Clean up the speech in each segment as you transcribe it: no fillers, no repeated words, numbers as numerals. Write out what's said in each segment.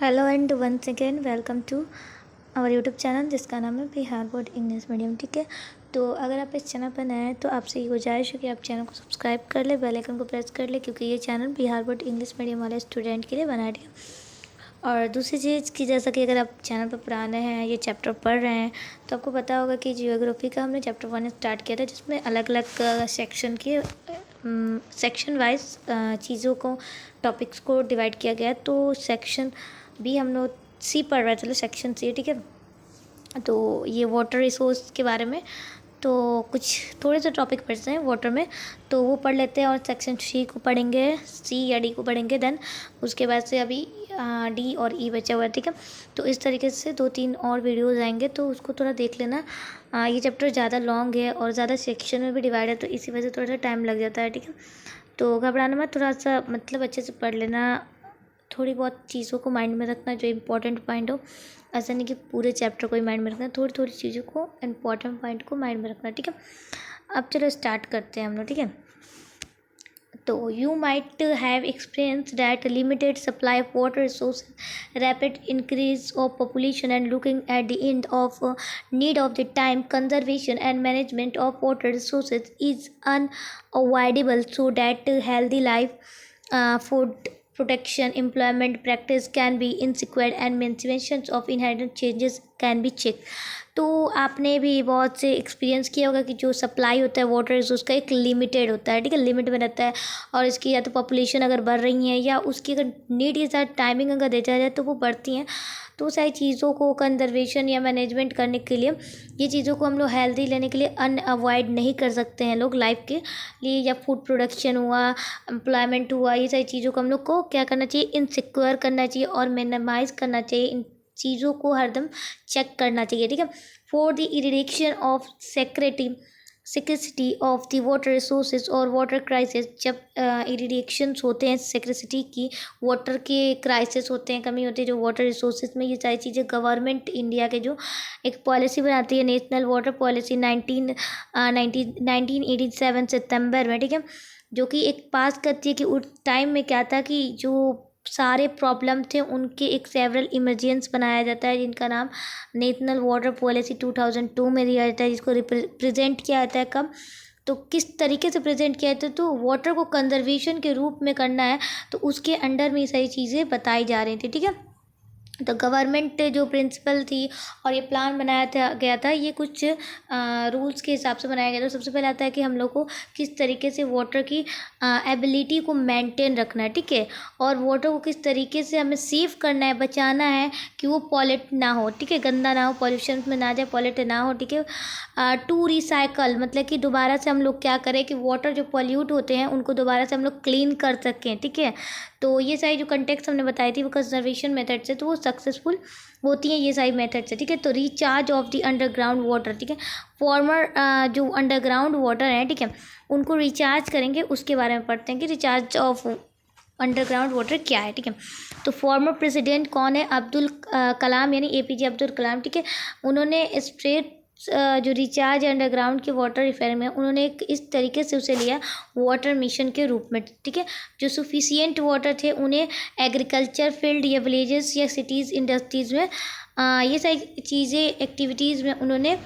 Hello and once again welcome to our YouTube channel जिसका नाम है बिहार बोर्ड इंग्लिश मीडियम। ठीक है, तो अगर आप इस चैनल पर नए हैं तो आपसे ये गुजारिश है कि आप चैनल को सब्सक्राइब कर ले, बेल आइकन को प्रेस कर ले, क्योंकि ये channel Bihar board English medium वाले स्टूडेंट के लिए बनाया गया। और दूसरी चीज़ कि जैसा कि अगर आप चैनल पर पुराने हैं, ये चैप्टर पढ़ रहे हैं, तो आपको पता होगा कि जियोग्राफी का हमने चैप्टर 1 स्टार्ट किया था, जिसमें अलग अलग सेक्शन वाइज चीज़ों को, टॉपिक्स को डिवाइड किया गया। तो सेक्शन भी हम लोग सी पढ़ रहे थे, चलो सेक्शन सी। ठीक है, तो ये वाटर रिसोर्स के बारे में तो कुछ थोड़े से टॉपिक पढ़ते हैं वाटर में, तो वो पढ़ लेते हैं और सेक्शन सी को पढ़ेंगे, सी या डी को पढ़ेंगे। देन उसके बाद से अभी डी और ई बचा हुआ है। ठीक है, तो इस तरीके से 2-3 और वीडियोस आएंगे, तो उसको थोड़ा देख लेना। ये चैप्टर ज़्यादा लॉन्ग है और ज़्यादा सेक्शन में भी डिवाइड है, तो इसी वजह से थोड़ा सा टाइम लग जाता है। ठीक है, तो घबराना मत, थोड़ा सा मतलब अच्छे से पढ़ लेना, थोड़ी बहुत चीज़ों को माइंड में रखना जो इम्पोर्टेंट पॉइंट हो। ऐसा नहीं कि पूरे चैप्टर को ही माइंड में रखना, थोड़ी थोड़ी चीज़ों को, इम्पोर्टेंट पॉइंट को माइंड में रखना। ठीक है, अब चलो स्टार्ट करते हैं हम लोग। ठीक है, तो you might have experience that limited supply of water resource, rapid increase of population and looking at the end of need of the time conservation and management of water resources is unavoidable, so that healthy life, food protection, employment practice can be insecure and maintenance of inherent changes can be checked। तो आपने भी बहुत से experience किया होगा कि जो supply होता है वाटर रिसोर्स का एक लिमिटेड होता है। ठीक है, लिमिट में रहता है, और इसकी या तो पॉपुलेशन अगर बढ़ रही है या उसकी अगर नीड के साथ टाइमिंग अगर देखा जाए तो वो बढ़ती हैं। तो सारी चीज़ों को कंजर्वेशन या मैनेजमेंट करने के लिए, ये चीज़ों को हम लोग हेल्दी लेने के लिए अनअवॉइड नहीं कर सकते हैं लोग लाइफ के लिए, या फूड प्रोडक्शन हुआ, एम्प्लॉयमेंट हुआ, ये सारी चीज़ों को हम लोग को क्या करना चाहिए, इनसिक्योर करना चाहिए और मिनिमाइज़ करना चाहिए। इन चीज़ों को हरदम चेक करना चाहिए। ठीक है, for the eradication of scarcity of the water resources और वाटर क्राइसिस, जब इरिडेक्शंस होते हैं सिक्रिसिटी की, वाटर के क्राइसिस होते हैं, कमी होती है जो वाटर रिसोर्सेज में, ये सारी चीज़ें गवर्नमेंट इंडिया के जो एक पॉलिसी बनाती है, नेशनल वाटर पॉलिसी 1987 सितंबर में। ठीक है, जो कि एक पास करती है कि उस टाइम में क्या था कि जो सारे प्रॉब्लम थे उनके एक सेवरल इमरजेंस बनाया जाता है, जिनका नाम नेशनल वाटर पॉलिसी 2002 में दिया जाता है, जिसको रिप्रेजेंट किया जाता है कब, तो किस तरीके से प्रेजेंट किया जाता है, तो वाटर को कंजर्वेशन के रूप में करना है, तो उसके अंडर में ये सारी चीज़ें बताई जा रही थी। ठीक है, तो गवर्नमेंट जो प्रिंसिपल थी और ये प्लान बनाया गया था, ये कुछ रूल्स के हिसाब से बनाया गया था। सबसे पहले आता है कि हम लोग को किस तरीके से वाटर की एबिलिटी को मेंटेन रखना है। ठीक है, और वाटर को किस तरीके से हमें सेव करना है, बचाना है कि वो पॉल्यूट ना हो। ठीक है, गंदा ना हो, पॉल्यूशन में ना जाए, पॉल्यूट ना हो। ठीक है, टू रिसाइकल मतलब कि दोबारा से हम लोग क्या करें कि वाटर जो पॉल्यूट होते हैं उनको दोबारा से हम लोग क्लीन कर सकें। ठीक है, तो ये सारी जो कंटेक्ट हमने बताई थी वो कंजर्वेशन मेथड से, तो वो सक्सेसफुल होती हैं ये सारी मेथड से। ठीक है, तो recharge of the underground water, ठीक है, फॉर्मर जो अंडरग्राउंड वाटर है, ठीक है, उनको रिचार्ज करेंगे, उसके बारे में पढ़ते हैं कि रिचार्ज ऑफ अंडरग्राउंड वाटर क्या है। ठीक है, तो फॉर्मर प्रेसिडेंट कौन है, अब्दुल कलाम, यानी APJ अब्दुल कलाम। ठीक है, उन्होंने स्ट्रेट जो रिचार्ज अंडरग्राउंड के वाटर अफेयर में, उन्होंने एक इस तरीके से उसे लिया वाटर मिशन के रूप में। ठीक है, जो सफिशिएंट वाटर थे उन्हें एग्रीकल्चर फील्ड या विलेजेस या सिटीज़ इंडस्ट्रीज़ में ये सारी चीज़ें एक्टिविटीज़ में उन्होंने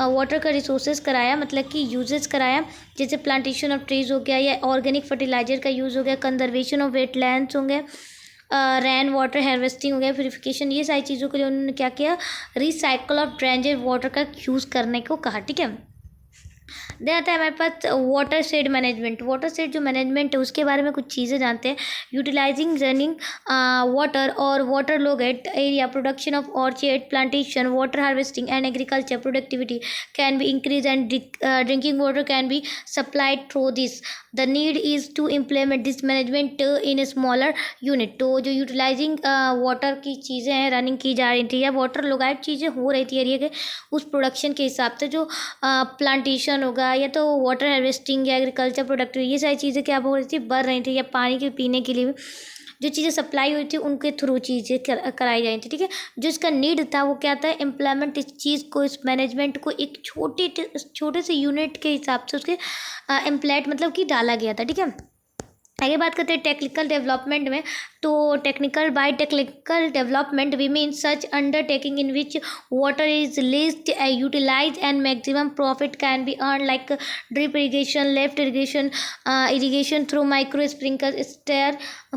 वाटर का रिसोर्सेज कराया, मतलब कि यूजेस कराया, जैसे प्लांटेशन ऑफ ट्रीज़ हो गया, या ऑर्गेनिक फर्टिलाइजर का यूज़ हो गया, कंजर्वेशन ऑफ वेटलैंड्स हो गए, रेन वाटर हार्वेस्टिंग हो गया, प्यूरिफिकेशन, ये सारी चीज़ों के लिए उन्होंने क्या किया, रिसाइकल ऑफ ड्रेनेज वाटर का यूज़ करने को कहा। ठीक है, देन आता है हमारे पास watershed management. Watershed जो मैनेजमेंट है उसके बारे में कुछ चीज़ें जानते हैं। यूटिलाइजिंग रनिंग वाटर और waterlogged area, production of orchard plantation, water harvesting and agriculture productivity can be increase and drinking water can be supplied through this. The need is to implement this management in a smaller unit. तो जो utilising water की चीज़ें हैं running की जा रही थी, या वाटर लोगाइट चीज़ें हो रही थी एरिया के, उस प्रोडक्शन के हिसाब से जो प्लांटेशन होगा, या तो वाटर हार्वेस्टिंग या एग्रीकल्चर प्रोडक्टिविटी, ये सारी चीज़ें क्या हो रही थी, बढ़ रही थी, या पानी के पीने के लिए भी जो चीज़ें सप्लाई हुई थी उनके थ्रू चीज़ें कराई जाती थी। ठीक है, जो इसका नीड था वो क्या था, एम्प्लॉयमेंट, इस चीज़ को, इस मैनेजमेंट को एक छोटे से यूनिट के हिसाब से उसके एम्प्लॉयड मतलब कि डाला गया था। ठीक है, आगे बात करते हैं टेक्निकल डेवलपमेंट में। तो technical development we mean such undertaking in which water is least utilized and maximum profit can be earned, like drip irrigation, lift irrigation, irrigation through micro sprinkler, stair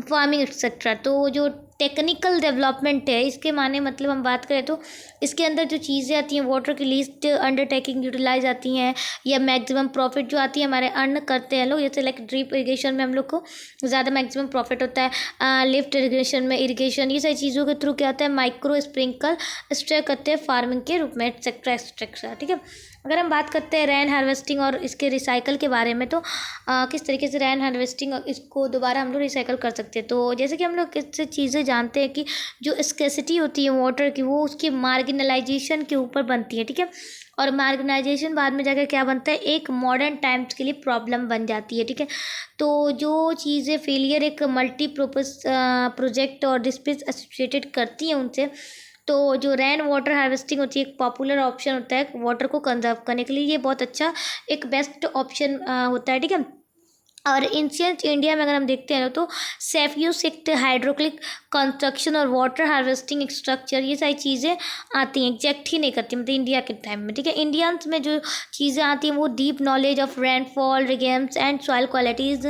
farming etc. तो जो technical development है इसके माने मतलब हम बात करें तो इसके अंदर जो चीज़ें आती हैं वाटर की लीस्ट अंडरटेकिंग यूटिलाइज आती हैं या मैक्सिमम प्रॉफिट जो आती है हमारे अर्न करते हैं लोग, जैसे लाइक ड्रिप इरिगेशन में हम लोग को ज़्यादा मैक्सिमम प्रॉफिट होता है, लिफ्ट इरिगेशन में इरिगेशन, ये सारी चीज़ों के थ्रू क्या होता है माइक्रो स्प्रिंकल स्ट्रे करते हैं फार्मिंग के रूप में एक्सेट्रा एक्सेट्रा। ठीक है, अगर हम बात करते हैं रेन हार्वेस्टिंग और इसके रिसाइकल के बारे में तो किस तरीके से रेन हार्वेस्टिंग और इसको दोबारा हम लोग रिसाइकल कर सकते हैं। तो जैसे कि हम लोग किस चीज़ें जानते हैं कि जो स्केसिटी होती है वाटर की वो उसकी मार्जिनलाइजेशन के ऊपर बनती है। ठीक है, और मार्जिनाइजेशन बाद में जाकर क्या बनता है एक मॉडर्न टाइम्स के लिए प्रॉब्लम बन जाती है। ठीक है, तो जो चीज़ें फेलियर एक मल्टीपर्पस प्रोजेक्ट और डिस्प्यूट एसोसिएटेड करती हैं उनसे, तो जो रेन वाटर हार्वेस्टिंग होती है एक पॉपुलर ऑप्शन होता है वाटर को कंजर्व करने के लिए, ये बहुत अच्छा एक बेस्ट ऑप्शन होता है। ठीक है, और एंशिएंट इंडिया में अगर हम देखते हैं तो सेफ्यूस एक हाइड्रोक्लिक कंस्ट्रक्शन और वाटर हार्वेस्टिंग स्ट्रक्चर, ये सारी चीज़ें आती हैं, एग्जैक्ट ही नहीं करती मतलब इंडिया के टाइम में। ठीक है, इंडियंस में जो चीज़ें आती हैं वो deep knowledge of rainfall regimes and soil qualities,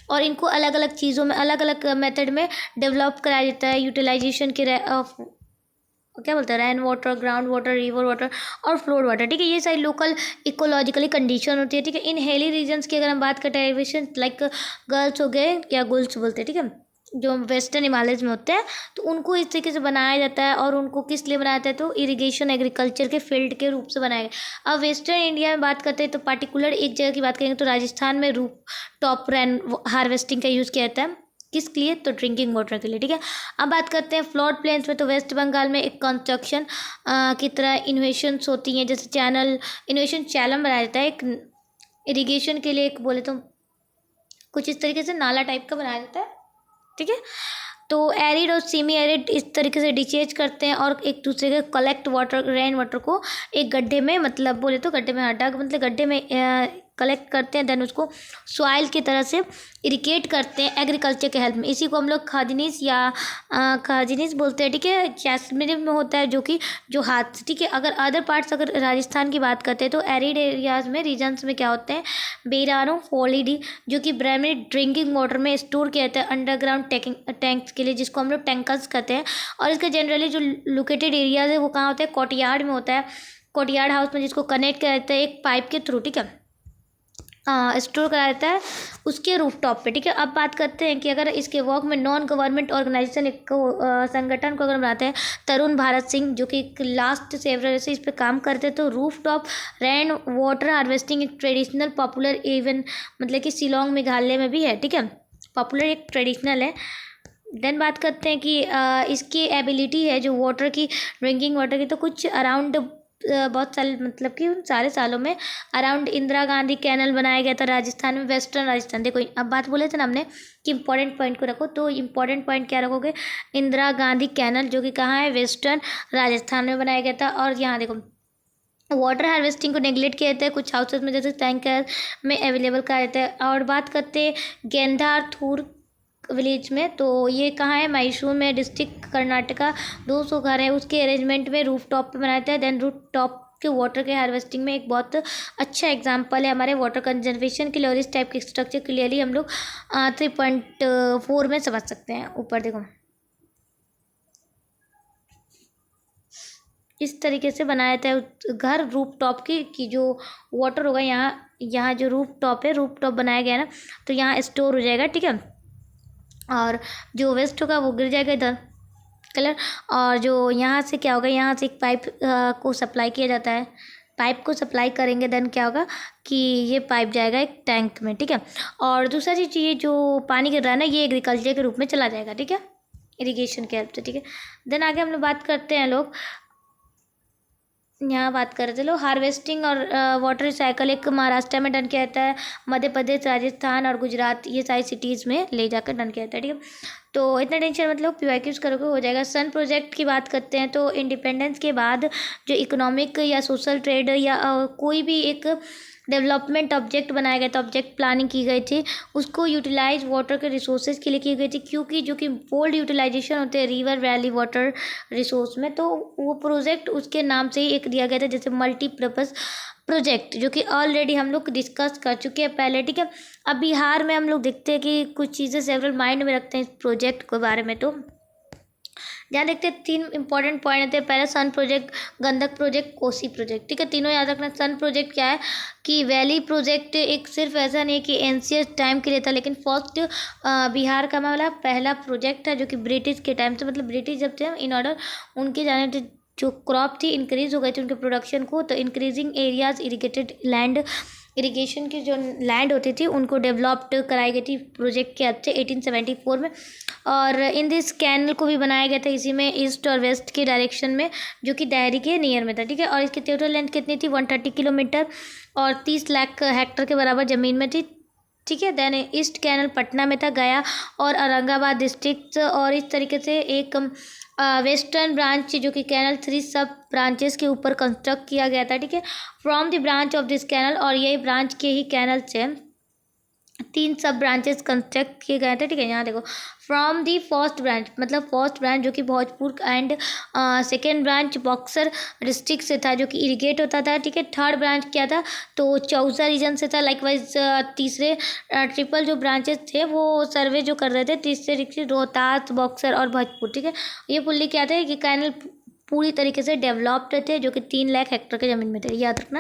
और इनको अलग अलग चीज़ों में अलग अलग मेथड में डेवलप कराया जाता है यूटिलाइजेशन के ऑफ क्या बोलते हैं rain water, ground water, river water और फ्लोड वाटर। ठीक है, ये सारी लोकल इकोलॉजिकली कंडीशन होती है। ठीक है, इन हिली रीजन्स की अगर हम बात करें डेरिवेशन लाइक गर्ल्स हो गए या गुल्स बोलते हैं। ठीक है, जो वेस्टर्न हिमालयज में होते हैं तो उनको इस तरीके से बनाया जाता है, और उनको किस लिए बनाया जाता है तो इरिगेशन एग्रीकल्चर के फील्ड के रूप से बनाया गया। अब वेस्टर्न इंडिया में बात करते हैं तो पार्टिकुलर एक जगह की बात करेंगे तो राजस्थान में रूफ टॉप रेन हार्वेस्टिंग का यूज़ किया जाता है, किसके लिए तो ड्रिंकिंग वाटर के लिए। ठीक है, अब बात करते हैं फ्लोड प्लेन्स में, तो वेस्ट बंगाल में एक कंस्ट्रक्शन की तरह इन्वेशंस होती हैं, जैसे चैनल इन्वेशन चैनल बनाया जाता है एक इरिगेशन के लिए, एक बोले तो कुछ इस तरीके से नाला टाइप का बनाया जाता है। ठीक है, तो एरिड और सेमी एरिड इस तरीके से डिचेज करते हैं और एक दूसरे के कलेक्ट वाटर रेन वाटर को एक गड्ढे में मतलब बोले तो गड्ढे में हटा मतलब गड्ढे में कलेक्ट करते हैं, देन उसको सॉइल की तरह से इरिगेट करते हैं एग्रीकल्चर के हेल्प में। इसी को हम लोग खाजनीस या खाजनीस बोलते हैं। ठीक है, जैस्मिन में होता है जो कि जो हाथ। ठीक है, अगर अदर पार्ट्स अगर राजस्थान की बात करते हैं तो एरिड एरियाज में रीजन्स में क्या होते हैं बेरानो फॉलीडी जो कि प्राइमरी ड्रिंकिंग वाटर में स्टोर किया जाता है अंडरग्राउंड टैंक्स के लिए, जिसको हम लोग टैंकर्स कहते हैं। और इसका जनरली जो लोकेटेड एरियाज है वो कहाँ होता है कोर्टयार्ड में होता है, कोर्टयार्ड हाउस में, जिसको कनेक्ट किया जाता है एक पाइप के थ्रू। ठीक है, स्टोर करा जाता है उसके रूफटॉप पे। ठीक है, अब बात करते हैं कि अगर इसके वर्क में नॉन गवर्नमेंट ऑर्गेनाइजेशन एक संगठन को अगर बनाते हैं तरुण भारत सिंह जो कि लास्ट सेवरल से इस पे काम करते हैं, तो रूफटॉप रेन वाटर हार्वेस्टिंग एक ट्रेडिशनल पॉपुलर इवन मतलब कि शिलोंग मेघालय में भी है। ठीक है, पॉपुलर एक ट्रेडिशनल है। देन बात करते हैं कि इसकी एबिलिटी है जो वाटर की ड्रिंकिंग वाटर की, तो कुछ अराउंड बहुत साल मतलब कि उन सारे सालों में अराउंड इंदिरा गांधी कैनल बनाया गया था राजस्थान में, वेस्टर्न राजस्थान। देखो अब बात बोले थे ना हमने कि इंपॉर्टेंट पॉइंट को रखो, तो इंपॉर्टेंट पॉइंट क्या रखोगे इंदिरा गांधी कैनल जो कि कहाँ है वेस्टर्न राजस्थान में बनाया गया था। और यहाँ देखो वाटर हार्वेस्टिंग को नेगलेक्ट किया जाता है कुछ हाउसेस में, जैसे टैंकर में अवेलेबल करा जाता है। और बात करते हैं गेंदारथूर विलेज में, तो ये कहाँ है मैसूर में डिस्ट्रिक्ट कर्नाटका। 200 घर है, उसके अरेंजमेंट में रूफ टॉप पर बनाया जाता है। देन रूफ टॉप के वाटर के हार्वेस्टिंग में एक बहुत अच्छा एग्जांपल है हमारे वाटर कंजर्वेशन के लिए, और इस टाइप के स्ट्रक्चर क्लियरली हम लोग 3.4 में समझ सकते हैं। ऊपर देखो इस तरीके से बनाया जाता है घर रूफ टॉप की जो वाटर होगा यहाँ जो रूफ टॉप है रूफ टॉप बनाया गया ना, तो यहाँ स्टोर हो जाएगा। ठीक है, और जो वेस्ट होगा वो गिर जाएगा इधर कलर, और जो यहाँ से क्या होगा यहाँ से एक पाइप को सप्लाई किया जाता है, पाइप को सप्लाई करेंगे देन क्या होगा कि ये पाइप जाएगा एक टैंक में। ठीक है, और दूसरा चीज़ ये जो पानी गिर रहा है ना ये एग्रीकल्चर के रूप में चला जाएगा। ठीक है, इरिगेशन के हेल्प से। ठीक है, देन आगे हम लोग बात करते हैं लोग यहाँ बात कर रहे थे लोग हार्वेस्टिंग और वाटर रिसाइकल एक महाराष्ट्र में डन किया जाता है, मध्य प्रदेश राजस्थान और गुजरात ये सारी सिटीज़ में ले जाकर डन किया जाता है। ठीक है, तो इतना टेंशन मतलब PYQs करोगे हो जाएगा। सन प्रोजेक्ट की बात करते हैं तो इंडिपेंडेंस के बाद जो इकोनॉमिक या सोशल ट्रेड या कोई भी एक डेवलपमेंट ऑब्जेक्ट बनाया गया था, ऑब्जेक्ट प्लानिंग की गई थी, उसको यूटिलाइज वाटर के रिसोर्सेज के लिए की गई थी, क्योंकि जो कि बोल्ड यूटिलाइजेशन होते हैं रिवर वैली वाटर रिसोर्स में, तो वो प्रोजेक्ट उसके नाम से ही एक दिया गया था, जैसे मल्टीपर्पज़ प्रोजेक्ट, जो कि ऑलरेडी हम लोग डिस्कस कर चुके हैं पहले, ठीक है। अब बिहार में हम लोग देखते हैं कि कुछ चीज़ें सेवरल माइंड में रखते हैं इस प्रोजेक्ट के बारे में। तो यहाँ देखते हैं 3 इंपॉर्टेंट पॉइंट होते हैं। पहला Son project, Gandak project, Kosi project, ठीक है। तीनों याद रखना। सन प्रोजेक्ट क्या है कि वैली प्रोजेक्ट एक सिर्फ ऐसा नहीं कि एंशियंट टाइम के लिए था, लेकिन फर्स्ट बिहार का मामला पहला प्रोजेक्ट था जो कि ब्रिटिश के टाइम से, मतलब ब्रिटिश जब थे इन ऑर्डर उनके जाने जो क्रॉप थी इंक्रीज हो गई थी उनके प्रोडक्शन को, तो increasing areas irrigated land, irrigation की जो लैंड होती थी उनको डेवलप्ड कराई गई थी प्रोजेक्ट के अच्छे 1874 में। और इन दिस कैनल को भी बनाया गया था इसी में ईस्ट और वेस्ट के डायरेक्शन में, जो कि डेहरी के नियर में था, ठीक है। और इसकी टोटल लेंथ कितनी थी 130 किलोमीटर और 30 लाख हेक्टर के बराबर ज़मीन में थी, ठीक है। देन ईस्ट कैनल पटना में था, गया और औरंगाबाद डिस्ट्रिक्ट। और इस तरीके से एक वेस्टर्न ब्रांच जो कि कैनल 3 सब ब्रांचेस के ऊपर कंस्ट्रक्ट किया गया था, ठीक है, from the branch of this canal. और यही ब्रांच के ही कैनल से 3 सब ब्रांचेस कंस्ट्रक्ट किए गए थे, ठीक है। यहाँ देखो फ्रॉम दी फर्स्ट ब्रांच, मतलब फर्स्ट ब्रांच जो कि Bhojpur and second branch Buxar district से था जो कि इरिगेट होता था, ठीक है। थर्ड ब्रांच क्या था तो चौसा रीजन से था। लाइकवाइज तीसरे ट्रिपल जो ब्रांचेस थे वो सर्वे जो कर रहे थे तीसरे डिस्ट्रिक्ट रोहतास, बक्सर और भोजपुर, ठीक है। ये फुल्ली क्या थे कि कैनल पूरी तरीके से डेवलप्ड थे जो कि 3 लाख हेक्टर के ज़मीन में थे, याद रखना।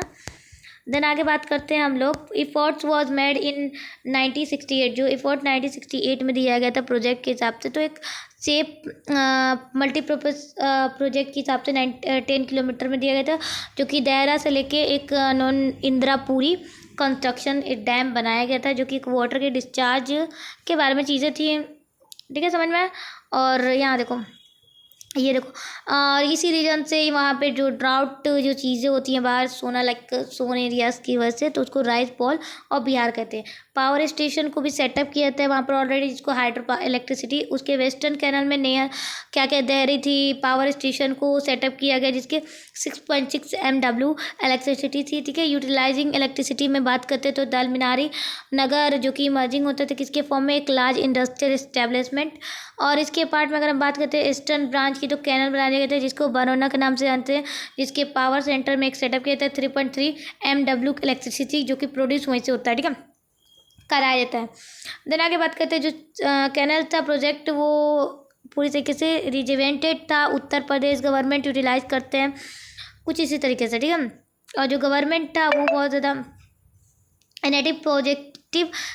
देन आगे बात करते हैं हम लोग। इफर्ट्स वाज मेड इन 1968, जो इफर्ट 1968 में दिया गया था प्रोजेक्ट के हिसाब से, तो एक सेप मल्टीपर्पज़ प्रोजेक्ट के हिसाब से 10 किलोमीटर में दिया गया था, जो कि देहरा से लेके एक नॉन इंदिरापुरी कंस्ट्रक्शन एक डैम बनाया गया था, जो कि एक वाटर के डिस्चार्ज के बारे में चीज़ें थी, ठीक है, समझ में। और यहाँ देखो ये देखो और इसी रीजन से वहाँ पे जो ड्राउट जो चीज़ें होती हैं बाहर सोना लाइक सोन एरियाज़ की वजह से, तो उसको राइस बॉल और बिहार कहते हैं। पावर स्टेशन को भी सेटअप किया था वहाँ पर ऑलरेडी, जिसको हाइड्रो इलेक्ट्रिसिटी उसके वेस्टर्न कैनल में नया क्या क्या देहरी थी पावर स्टेशन को सेटअप किया गया, जिसके 6.6 MW इलेक्ट्रिसिटी थी, ठीक है। यूटिलाइजिंग इलेक्ट्रिसिटी में बात करते तो दालमिनारी नगर जो कि इमर्जिंग होता था किसके फॉर्म में, एक लार्ज इंडस्ट्रियल इस्टेब्लिशमेंट। और इसके पार्ट में अगर हम बात करते हैं ईस्टर्न ब्रांच की, तो कैनल बनाए गए थे जिसको बरौना के नाम से जानते हैं, जिसके पावर सेंटर में एक सेटअप किया था 3.3 MW इलेक्ट्रिसिटी जो कि प्रोड्यूस वहीं से होता है, ठीक है, कराया जाता है। देन आगे बात करते हैं जो कैनल था प्रोजेक्ट वो पूरी तरीके से रिजिवेंटेड था, उत्तर प्रदेश गवर्नमेंट यूटिलाइज करते हैं कुछ इसी तरीके से, ठीक है। और जो गवर्नमेंट था वो बहुत ज़्यादा इनोवेटिव प्रोजेक्टिव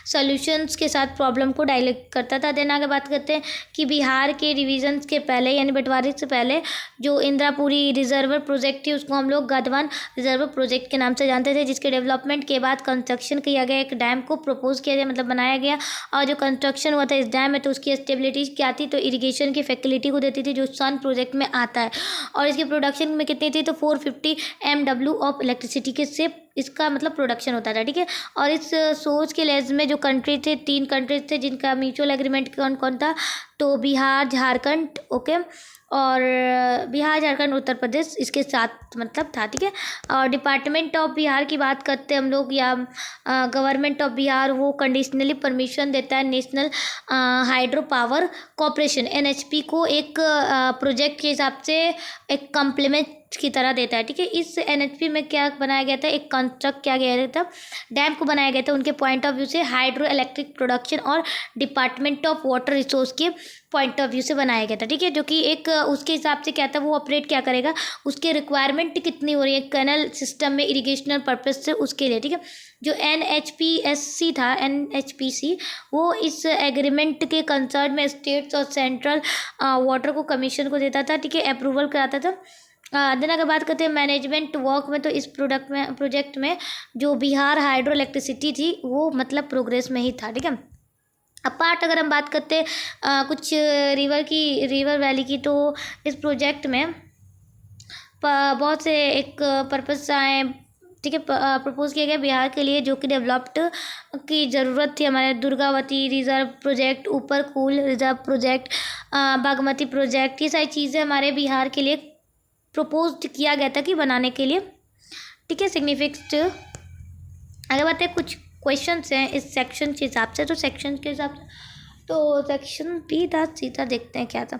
सॉल्यूशंस के साथ प्रॉब्लम को डायलेक्ट करता था। देन आगे बात करते हैं कि बिहार के रिवीजन्स के पहले यानी बंटवारे से पहले जो इंदिरापुरी रिजर्वर प्रोजेक्ट थी उसको हम लोग गदवान रिजर्वर प्रोजेक्ट के नाम से जानते थे, जिसके डेवलपमेंट के बाद कंस्ट्रक्शन किया गया, एक डैम को प्रपोज किया गया, मतलब बनाया गया। और जो कंस्ट्रक्शन हुआ था इस डैम में तो उसकी स्टेबिलिटी क्या थी, तो इरीगेशन की फैसिलिटी को देती थी जो सन प्रोजेक्ट में आता है। और इसकी प्रोडक्शन में कितनी थी तो 450 MW ऑफ इलेक्ट्रिसिटी के से इसका मतलब प्रोडक्शन होता था, ठीक है। और इस सोच के लेज में जो कंट्री थे 3 कंट्रीज थे जिनका म्यूचुअल एग्रीमेंट कौन कौन था, तो बिहार झारखंड, ओके, और बिहार झारखंड उत्तर प्रदेश इसके साथ मतलब था, ठीक है। और डिपार्टमेंट ऑफ बिहार की बात करते हैं हम लोग या गवर्नमेंट ऑफ बिहार वो कंडीशनली परमिशन देता है national hydro power corporation NHP को एक प्रोजेक्ट के हिसाब से एक कम्प्लीमेंट की तरह देता है, ठीक है। इस NHP में क्या बनाया गया था, एक कंस्ट्रक्ट किया गया था डैम को बनाया गया था उनके पॉइंट ऑफ व्यू से, हाइड्रो इलेक्ट्रिक प्रोडक्शन और डिपार्टमेंट ऑफ वाटर रिसोर्स के पॉइंट ऑफ व्यू से बनाया गया था, ठीक है। जो कि एक उसके हिसाब से क्या था वो ऑपरेट क्या करेगा, उसके रिक्वायरमेंट कितनी हो रही है कैनल सिस्टम में इरिगेशनल पर्पज से उसके लिए, ठीक है। जो NHPSC था NHPC वो इस एग्रीमेंट के कंसर्न में स्टेट्स और सेंट्रल वाटर को कमीशन को देता था, ठीक है, अप्रूवल कराता था। देन अगर बात करते हैं मैनेजमेंट वर्क में, तो इस प्रोजेक्ट में जो बिहार हाइड्रो इलेक्ट्रिसिटी थी वो मतलब प्रोग्रेस में ही था, ठीक है। अपार्ट अगर हम बात करते हैं कुछ रिवर वैली की, तो इस प्रोजेक्ट में बहुत से एक पर्पस आए, ठीक है, प्रपोज किया गया बिहार के लिए जो कि डेवलप्ड की ज़रूरत थी। हमारे Durgavati reserve project, Uparkul reserve project, Bagmati project, ये सारी चीज़ें हमारे बिहार के लिए प्रपोज किया गया था कि बनाने के लिए, ठीक है। सिग्निफिकेंट आगे बात है, कुछ क्वेश्चंस हैं इस सेक्शन के हिसाब से, तो सेक्शन के हिसाब से तो सेक्शन बी था, सीधा देखते हैं क्या था।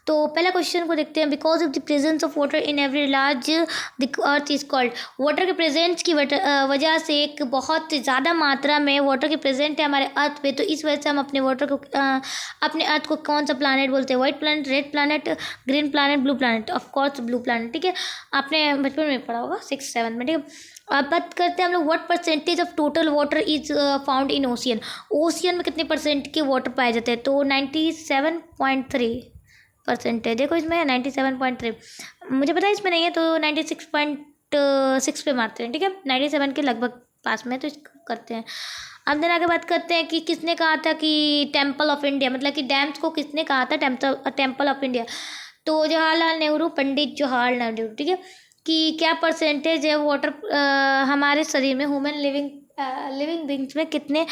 तो पहला क्वेश्चन को देखते हैं। Because of the presence of water in every large the earth is called. Water के प्रेजेंस की वजह से, एक बहुत ज़्यादा मात्रा में वाटर के प्रेजेंट है हमारे अर्थ पे, तो इस वजह से हम अपने वाटर को अपने अर्थ को कौन सा प्लानट बोलते हैं? White planet, red planet, green planet, blue planet. Of course blue planet, ठीक है, आपने बचपन में पढ़ा होगा 6th-7th में, ठीक है। अब बात करते हैं हम लोग, what percentage of total water is found in ocean. Ocean में कितने परसेंट के वाटर पाए जाते हैं? तो 97.3% है। देखो इसमें 97.3, मुझे पता है इसमें नहीं है, तो 96.6 पे मारते हैं, ठीक है। 97 के लगभग पास में, तो इसको करते हैं। अब दिन आगे बात करते हैं कि किसने कहा था कि टेम्पल ऑफ इंडिया, मतलब कि डैम्स को किसने कहा था टेम्पल ऑफ इंडिया? तो जवाहरलाल नेहरू, पंडित जवाहरलाल नेहरू, ठीक है। कि क्या परसेंटेज है वाटर हमारे शरीर में, ह्यूमन लिविंग बींग्स में कितने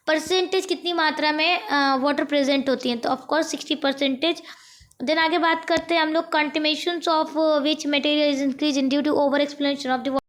परसेंटेज, कितनी मात्रा में वाटर प्रेजेंट होती हैं? तो ऑफकोर्स 60%। देन आगे बात करते हैं हम लोग, contamination of which material is increase in due to over explanation of the